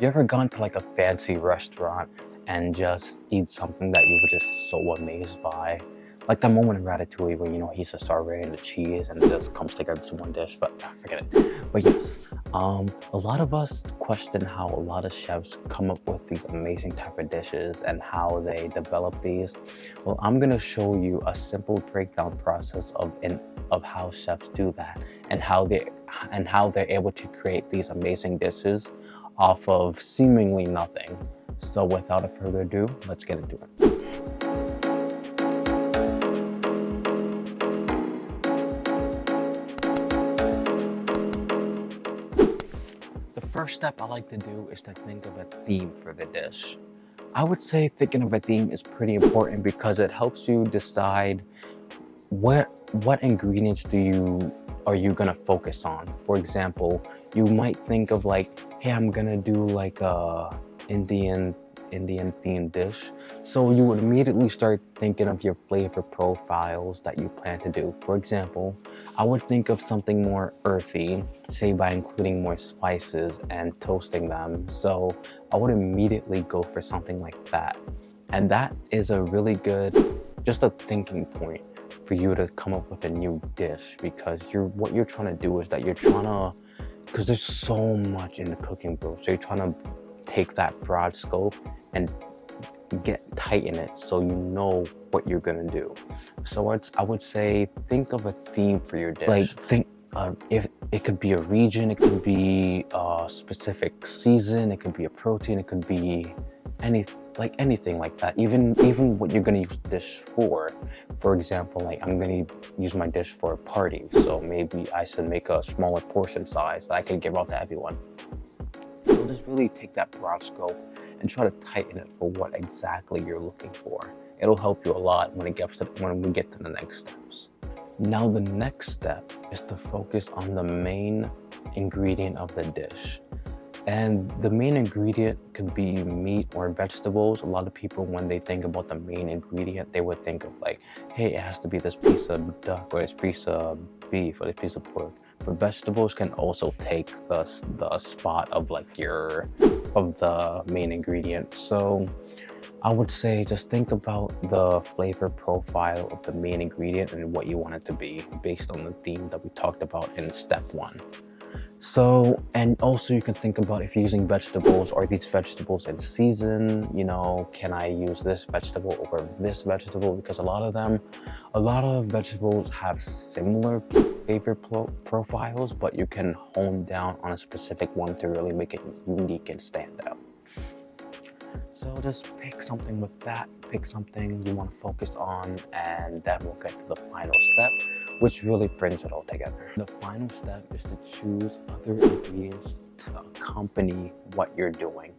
You ever gone to like a fancy restaurant and just eat something that you were just so amazed by? Like the moment in Ratatouille when he's just starving the cheese and it just comes together to one dish, but forget it. But yes, a lot of us question how a lot of chefs come up with these amazing type of dishes and how they develop these. Well, I'm gonna show you a simple breakdown process of how chefs do that and how they're able to create these amazing dishes off of seemingly nothing. So without further ado, let's get into it. The first step I like to do is to think of a theme for the dish. I would say thinking of a theme is pretty important because it helps you decide what ingredients are you gonna focus on. For example, you might think of like, hey, I'm gonna do like a Indian Indian themed dish. So you would immediately start thinking of your flavor profiles that you plan to do. For example, I would think of something more earthy, say by including more spices and toasting them. So I would immediately go for something like that. And that is a really good, just a thinking point for you to come up with a new dish, because what you're trying to do is that you're trying to, because there's so much in the cooking booth, so you're trying to take that broad scope and get tight in it so you know what you're gonna do. So I would say think of a theme for your dish. Like think if it could be a region, it could be a specific season, it could be a protein, it could be anything like that. Even what you're gonna use the dish for. For example, like I'm gonna use my dish for a party, so maybe I should make a smaller portion size that I can give out to everyone. So just really take that broad scope and try to tighten it for what exactly you're looking for. It'll help you a lot when we get to the next steps. Now the next step is to focus on the main ingredient of the dish. And the main ingredient could be meat or vegetables. A lot of people, when they think about the main ingredient, they would think of like, hey, it has to be this piece of duck or this piece of beef or this piece of pork. But vegetables can also take the spot of of the main ingredient. So I would say just think about the flavor profile of the main ingredient and what you want it to be based on the theme that we talked about in step one. So, and also you can think about if you're using vegetables, are these vegetables in season? Can I use this vegetable over this vegetable? Because a lot of vegetables have similar flavor profiles, but you can hone down on a specific one to really make it unique and stand out. So just pick something with that, pick something you want to focus on, and then we'll get to the final step, which really brings it all together. The final step is to choose other ingredients to accompany what you're doing.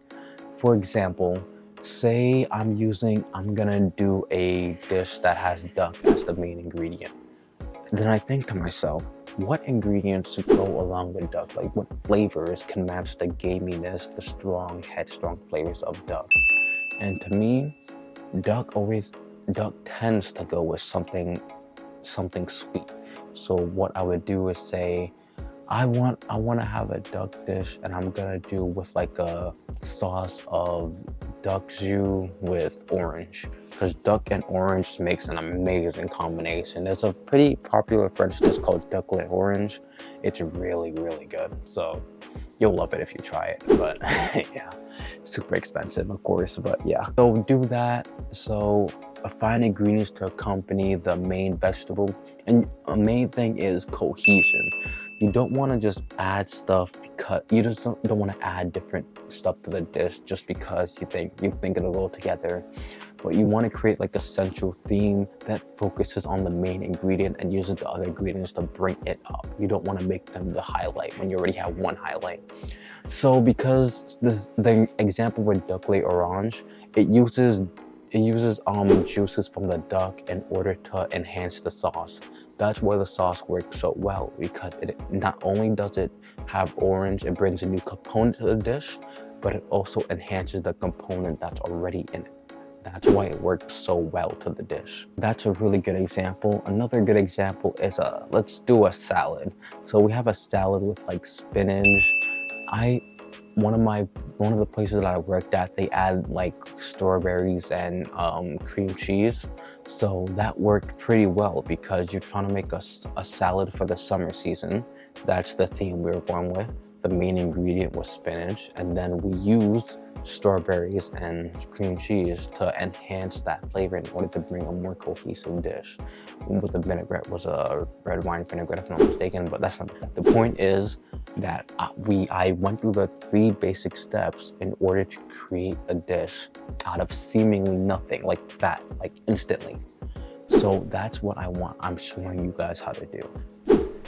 For example, say I'm gonna do a dish that has duck as the main ingredient. Then I think to myself, what ingredients should go along with duck? Like what flavors can match the gaminess, the strong, headstrong flavors of duck? And to me, duck tends to go with something sweet. So what I would do is say, I want to have a duck dish, and I'm gonna do with like a sauce of duck jus with orange, because duck and orange makes an amazing combination. There's a pretty popular French dish called duck with orange. It's really, really good. So you'll love it if you try it. But yeah, super expensive, of course. But yeah, so do that. So find ingredients to accompany the main vegetable, and a main thing is cohesion. You don't want to just add stuff because you just don't want to add different stuff to the dish just because you think it'll go together. But you want to create like a central theme that focuses on the main ingredient and uses the other ingredients to bring it up. You don't want to make them the highlight when you already have one highlight. So because the example with duck lait orange, it uses juices from the duck in order to enhance the sauce. That's why the sauce works so well, because it not only does it have orange, it brings a new component to the dish, but it also enhances the component that's already in it. That's why it works so well to the dish. That's a really good example. Another good example is let's do a salad. So we have a salad with like spinach. One of my one of the places that I worked at, they add like strawberries and cream cheese. So that worked pretty well because you're trying to make a salad for the summer season. That's the theme we were going with. The main ingredient was spinach, and then we used strawberries and cream cheese to enhance that flavor in order to bring a more cohesive dish. With the vinaigrette was a red wine vinaigrette, if I'm not mistaken, but that's not the point. The point is that I went through the 3 basic steps in order to create a dish out of seemingly nothing, like that, like instantly. So that's what I'm showing you guys how to do.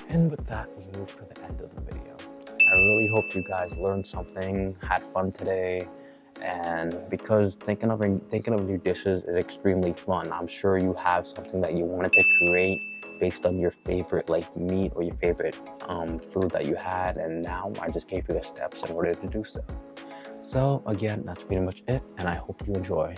And with that, we move to the end of the video. I really hope you guys learned something, had fun today, and because thinking of new dishes is extremely fun. I'm sure you have something that you wanted to create based on your favorite like meat or your favorite food that you had, and now I just gave you the steps in order to do so. So again, that's pretty much it, and I hope you enjoy.